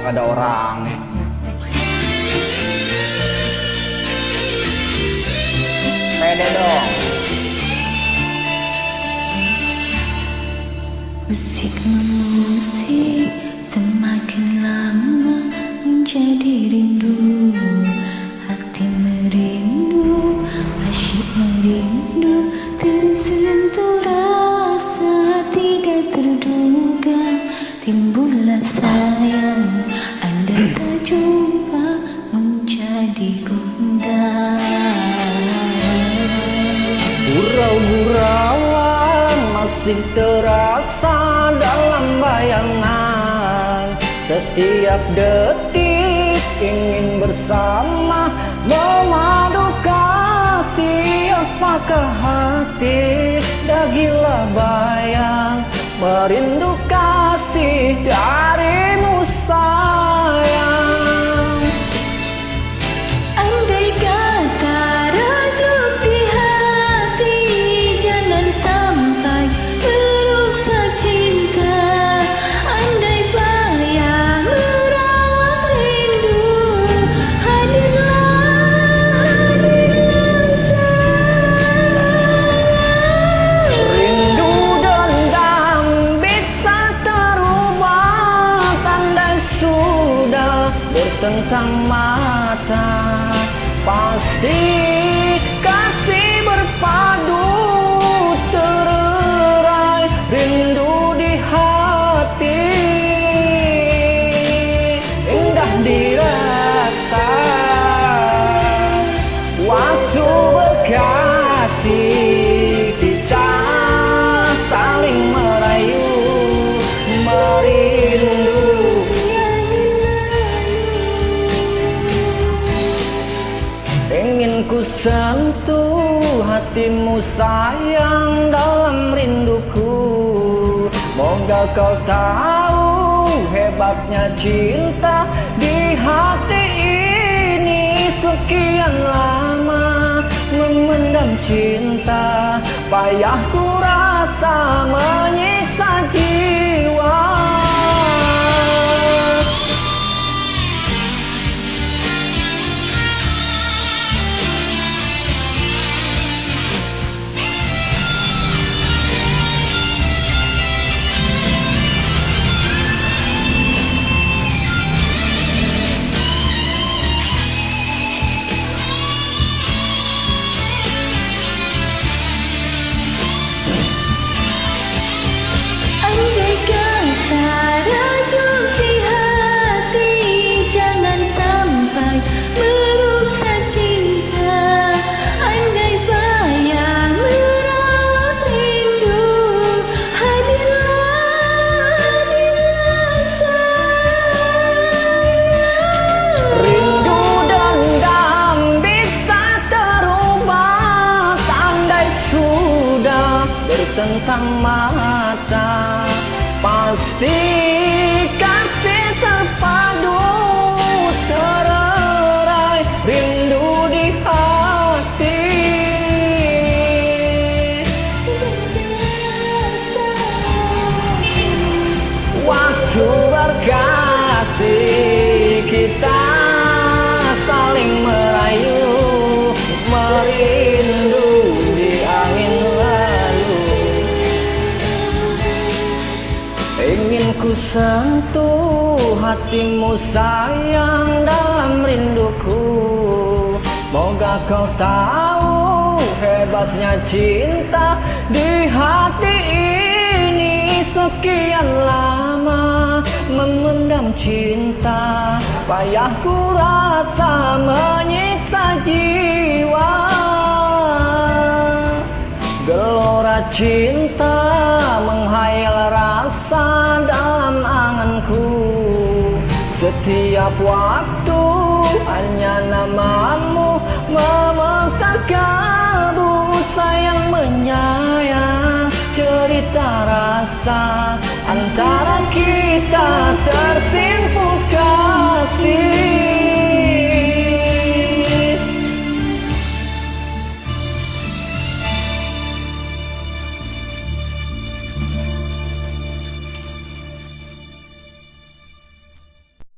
Gak ada orangnya. Pede dong. Musik memusik semakin lama menjadi rindu. Hati merindu, asyik merindu, tersentuh rasa tidak terduga. Timbullah sayang, andai tak jumpa menjadi gundah. Gurau-gurauan masih terasa dalam bayangan. Setiap detik ingin bersama, memadu kasih. Apakah hati dah gila bayang, merindu kasih darimu sayang. Andai kata rajuk di hati, jangan sampai meruksa cinta. Andai bayang merawat rindu, hadirlah sayang. Rindu dendam bisa terubah, tandai sudah bertentang mata. Pasti kasih berpadu terurai, rindu di hati indah dirasa. Waktu berkasih kita saling merayu, merindu. Ingin ku sentuh hatimu sayang dalam rinduku. Moga kau tahu hebatnya cinta di hati ini. Sekian lama memendam cinta, payah ku rasa menyiksa jiwa. Andai kata rajuk di hati, jangan sampai meruksa cinta. Andai bayang merawat rindu, hadirlah sayang. Rindu dendam bisa terubah, tandai sudah bertentang mata. Pasti kasih terpadu terurai, rindu di hati. Waktu berkasih kita saling merayu, merindu di angin lalu. Ingin ku sentuh hatimu sayang dalam rinduku. Moga kau tahu hebatnya cinta di hati ini. Sekian lama memendam cinta, payah ku rasa menyiksa jiwa. Gelora cinta menghayal rasa dalam anganku. Setiap waktu hanya namamu memekat kalbu. Sayang menyayang, cerita rasa antara kita tersimpan.